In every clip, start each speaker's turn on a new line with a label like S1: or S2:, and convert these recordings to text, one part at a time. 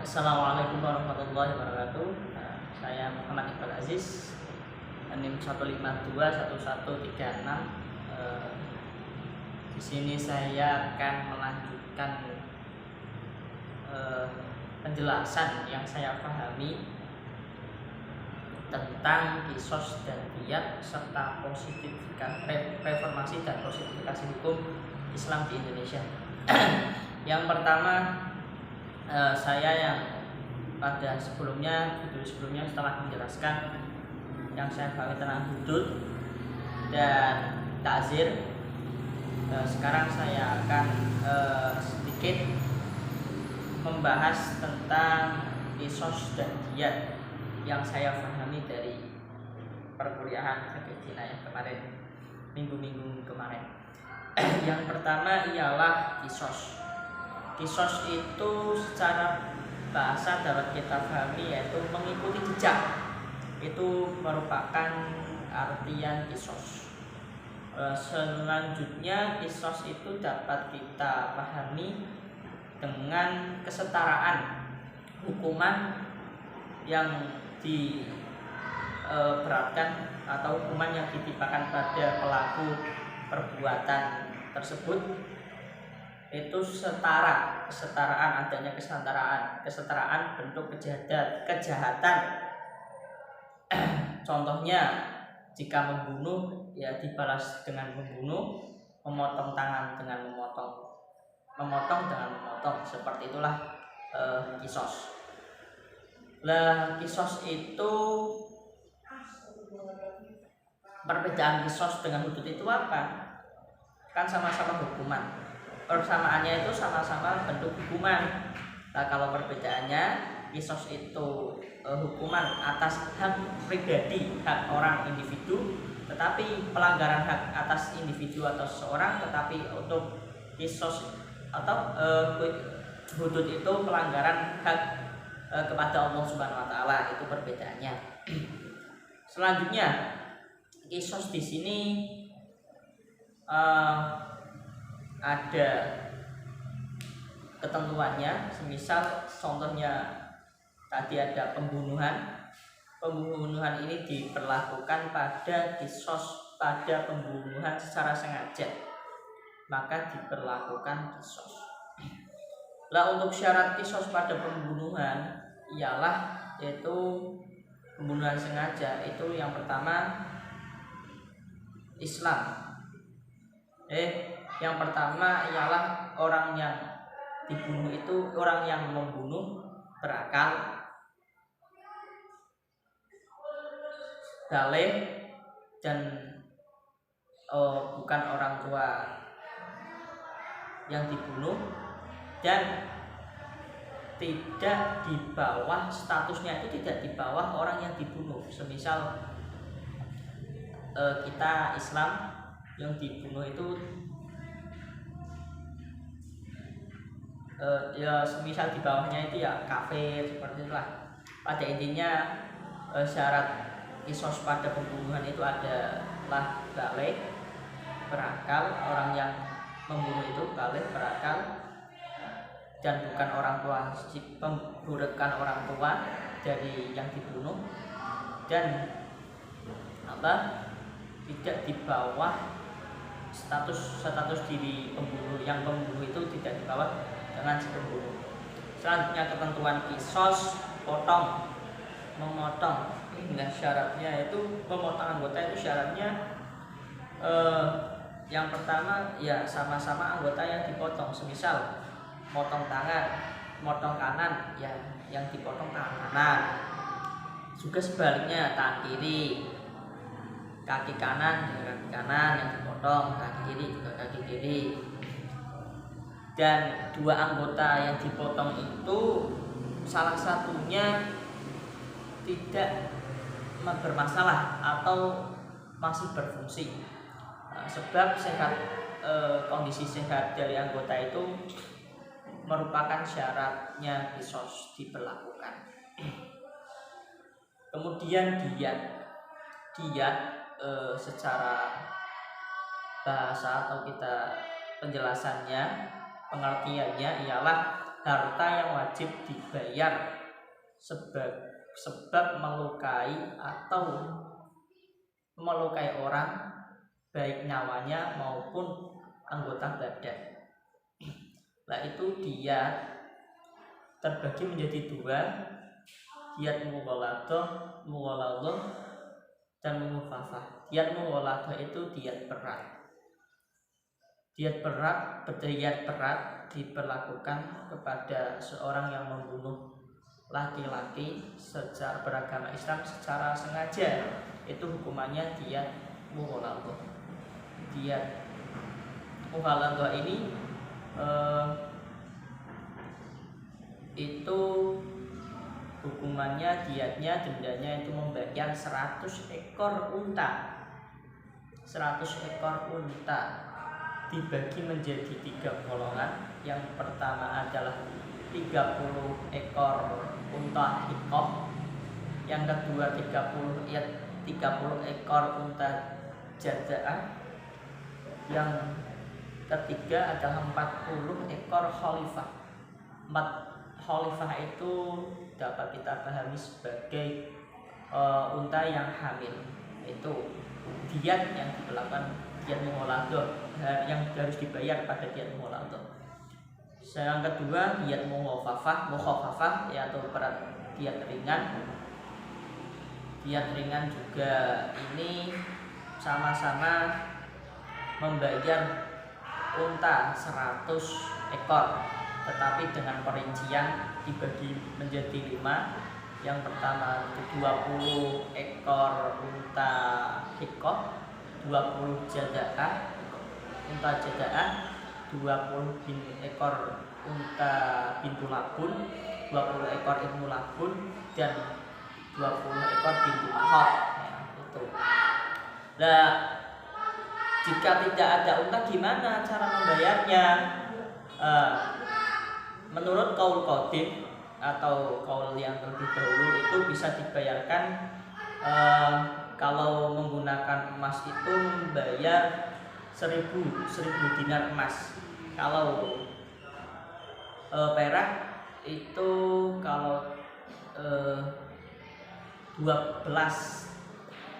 S1: Assalamualaikum warahmatullahi wabarakatuh. Saya Muhammad Iqbal Aziz, NIM 1521136. Di sini saya akan melanjutkan penjelasan yang saya pahami tentang kisos dan diyat serta reformasi dan positifikasi hukum Islam di Indonesia. Yang pertama, saya yang pada video sebelumnya setelah menjelaskan yang saya pahami tentang hudud dan ta'zir, sekarang saya akan sedikit membahas tentang kisos dan diyat yang saya pahami dari perkuliahan Filipina yang kemarin, minggu-minggu kemarin. Yang pertama ialah kisos. Kisos itu secara bahasa dapat kita pahami yaitu mengikuti jejak. Itu merupakan artian kisos. Selanjutnya kisos itu dapat kita pahami dengan kesetaraan hukuman yang diberatkan atau hukuman yang ditimpakan pada pelaku perbuatan tersebut itu kesetaraan adanya kesetaraan bentuk kejahatan. Contohnya, jika membunuh ya dibalas dengan membunuh, memotong tangan dengan memotong dengan memotong. Seperti itulah kisos. Kisos itu, perbedaan kisos dengan hudud itu apa? Kan sama-sama hukuman. Persamaannya itu sama-sama bentuk hukuman. Nah, kalau perbedaannya, kisos itu hukuman atas hak pribadi, hak orang individu, tetapi pelanggaran hak atas individu atau seseorang. Tetapi untuk kisos atau hudud itu pelanggaran hak kepada Allah Subhanahu wa taala. Itu perbedaannya. Selanjutnya, kisos di sini ada ketentuannya. Semisal contohnya tadi ada pembunuhan ini diperlakukan pada kisos pada pembunuhan secara sengaja, maka diperlakukan kisos. Untuk syarat kisos pada pembunuhan ialah yaitu pembunuhan sengaja itu yang pertama Islam. Yang pertama ialah orang yang dibunuh itu orang yang membunuh berakal, baligh, dan bukan orang tua yang dibunuh, dan tidak di bawah statusnya itu tidak di bawah orang yang dibunuh. Semisal kita Islam, yang dibunuh itu ya semisal di bawahnya itu ya kafir, seperti itulah. Pada intinya syarat kisos pada pembunuhan itu adalah baligh, berakal. Orang yang membunuh itu baligh, berakal, dan bukan orang tua, bukan orang tua dari yang dibunuh, dan tidak di bawah status diri pembunuh. Yang pembunuh itu tidak di bawah dengan si pembunuh. Selanjutnya ketentuan kisos, memotong. Nah, syaratnya itu memotong anggota itu syaratnya yang pertama ya sama-sama anggota yang dipotong. Semisal motong kanan ya yang dipotong tangan kanan, juga sebaliknya tangan kiri, kaki kanan yang dipotong, kaki kiri juga kaki kiri. Dan dua anggota yang dipotong itu salah satunya tidak bermasalah atau masih berfungsi, sebab kondisi sehat dari anggota itu merupakan syaratnya kisos diberlakukan. Kemudian diyat secara bahasa atau kita penjelasannya, pengertiannya ialah harta yang wajib dibayar sebab melukai atau melukai orang, baik nyawanya maupun anggota badan. Nah itu dia terbagi menjadi dua, diyat mughaladah dan mukhafafah. Diyat mughaladah itu diyat berat. Diyat berat diperlakukan kepada seorang yang membunuh laki-laki secara beragama Islam secara sengaja, itu hukumannya diyat mughaladah. Diyat mughaladah ini itu hukumannya, diyatnya, dendanya itu membayar 100 ekor unta. 100 ekor unta dibagi menjadi 3 golongan. Yang pertama adalah 30 ekor unta hikoh, yang kedua 30 ekor unta jaza'ah, yang ketiga adalah 40 ekor khalifah. 4 khalifah itu dapat kita pahami sebagai unta yang hamil. Itu diyat yang diberlakukan, diyat mughaladah yang harus dibayar pada diyat mughaladah. Yang kedua diyat mukhafafah yaitu berat, diyat ringan. Diyat ringan juga ini sama-sama membayar unta 100 ekor, tetapi dengan perincian dibagi menjadi 5. Yang pertama 20 ekor unta hikoh, 20 jaza'ah unta jaza'ah, 20 ekor unta bintu labun, 20 ekor ibnu labun, dan 20 ekor bintu mahot. Itu. Nah, jika tidak ada unta gimana cara membayarnya? Menurut kaul qadim atau kaul yang lebih dahulu itu bisa dibayarkan kalau menggunakan emas itu membayar 1000 dinar emas. Kalau perak itu kalau 12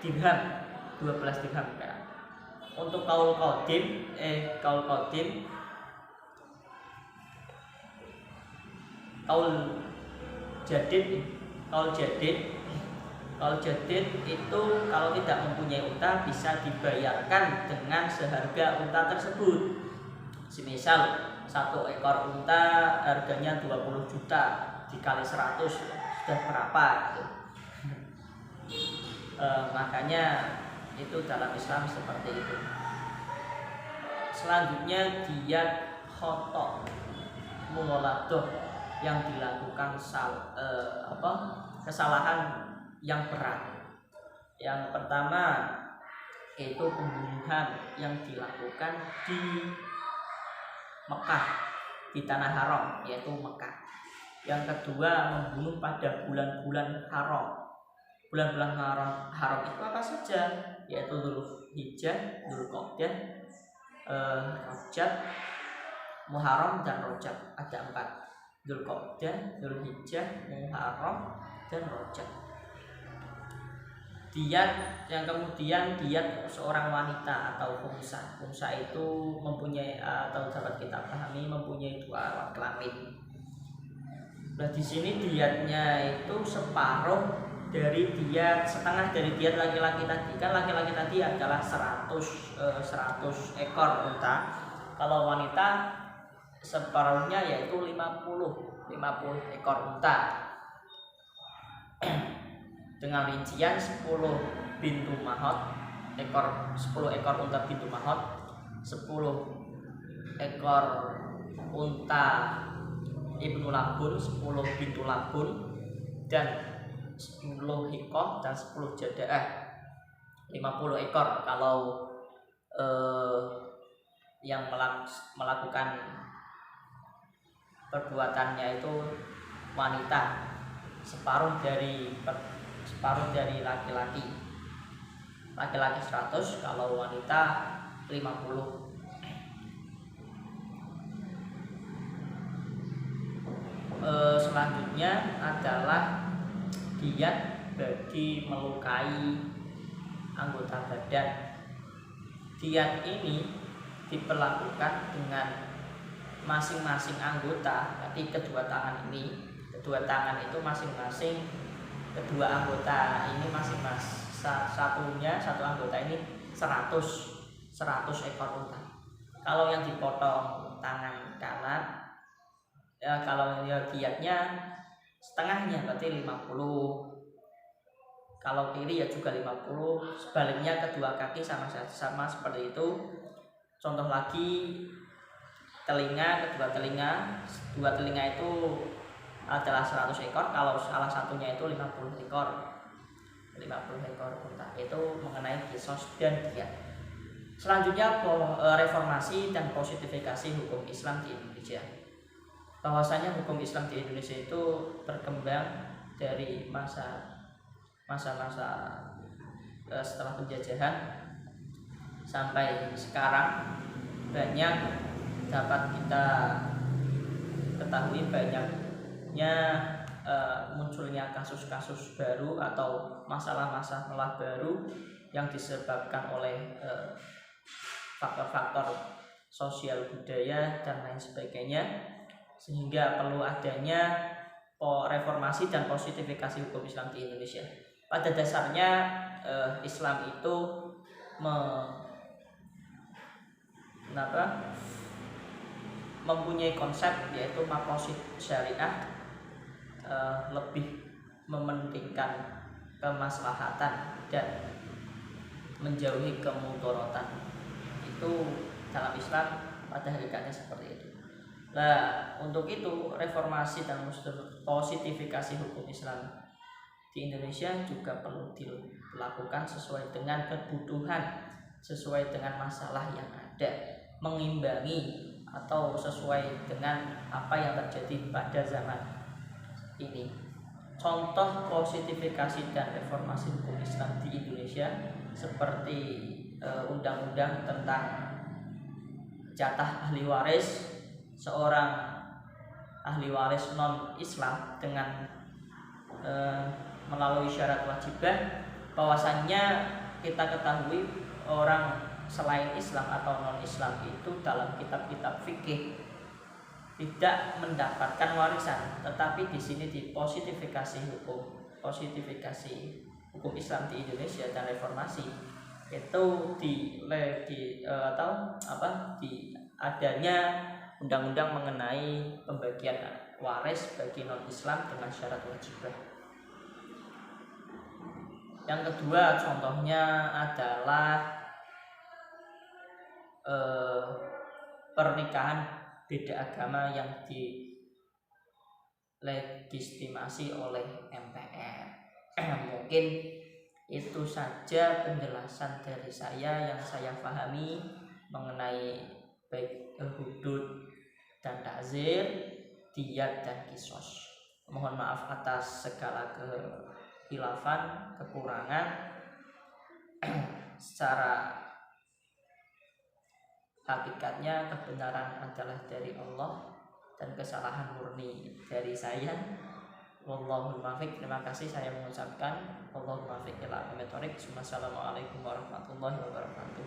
S1: dirham perak. Untuk kaul qadim kaul jadid itu kalau tidak mempunyai unta bisa dibayarkan dengan seharga unta tersebut. Semisal 1 ekor unta harganya 20 juta dikali 100 sudah berapa gitu. Makanya itu dalam Islam seperti itu. Selanjutnya diyat khoto mughaladah yang dilakukan kesalahan yang berat. Yang pertama itu pembunuhan yang dilakukan di Mekah, di tanah haram yaitu Mekah. Yang kedua membunuh pada bulan-bulan haram. Bulan-bulan haram itu apa saja? Yaitu Dzulhijjah, Dzulqa'dah, Rajab, Muharram dan Rajab. Ada 4. Dzulqa'dah, Dzulhijjah, Muharram dan Rajab. Diyat yang kemudian diyat seorang wanita atau unsa. Unsa itu mempunyai atau dapat kita pahami mempunyai 2 alat kelamin. Nah di sini diyatnya itu setengah dari diyat laki-laki tadi. Kan laki-laki tadi adalah 100 ekor unta. Kalau wanita separuhnya yaitu 50 ekor unta. Dengan rincian 10 bintu mahot, 10 ekor unta bintu mahot, 10 ekor unta ibnu labun, 10 bintu labun, dan 10 hikoh dan 10 jada'ah. 50 ekor kalau yang melakukan perbuatannya itu wanita, separuh dari laki-laki 100, kalau wanita 50. selanjutnya adalah diat bagi melukai anggota badan. Diat ini diperlakukan dengan masing-masing anggota. Jadi kedua tangan itu masing-masing, kedua anggota ini masing-masing satu anggota ini 100 ekor unta. Kalau yang dipotong tangan kanan, ya kalau diatnya setengahnya berarti 50. Kalau kiri ya juga 50. Sebaliknya kedua kaki sama seperti itu. Contoh lagi kedua telinga itu adalah 100 ekor. Kalau salah satunya itu 50 ekor unta. Itu mengenai kisos dan diat. Selanjutnya reformasi dan positifikasi hukum Islam di Indonesia. Bahwasanya hukum Islam di Indonesia itu berkembang dari masa-masa setelah penjajahan sampai sekarang. Banyak dapat kita ketahui banyaknya munculnya kasus-kasus baru atau masalah-masalah baru yang disebabkan oleh faktor-faktor sosial budaya dan lain sebagainya, sehingga perlu adanya reformasi dan positifikasi hukum Islam di Indonesia. Pada dasarnya Islam itu mempunyai konsep yaitu maqasid syariah, lebih mementingkan kemaslahatan dan menjauhi kemudharatan. Itu dalam Islam pada hakikatnya seperti itu. Nah, untuk itu reformasi dan positifikasi hukum Islam di Indonesia juga perlu dilakukan sesuai dengan kebutuhan, sesuai dengan masalah yang ada, mengimbangi atau sesuai dengan apa yang terjadi pada zaman ini. Contoh positifikasi dan reformasi hukum Islam di Indonesia seperti undang-undang tentang jatah ahli waris. Seorang ahli waris non-Islam dengan melalui syarat wajibah, bahwasannya kita ketahui orang selain Islam atau non-Islam itu dalam kitab-kitab fikih tidak mendapatkan warisan, tetapi di sini dipositivasi hukum Islam di Indonesia dan reformasi itu adanya undang-undang mengenai pembagian waris bagi non-Islam dengan syarat wajibah. Yang kedua contohnya adalah pernikahan beda agama yang dilegitimasi oleh MPR. Mungkin itu saja penjelasan dari saya yang saya pahami mengenai baik hudud dan ta'zir, diyat dan kisos. Mohon maaf atas segala kehilafan, kekurangan. Secara hakikatnya kebenaran adalah dari Allah dan kesalahan murni dari saya. Wallahul muwaffiq. Terima kasih saya mengucapkan wallahul muwaffiq ila aqwamit thoriq. Wassalamualaikum warahmatullahi wabarakatuh.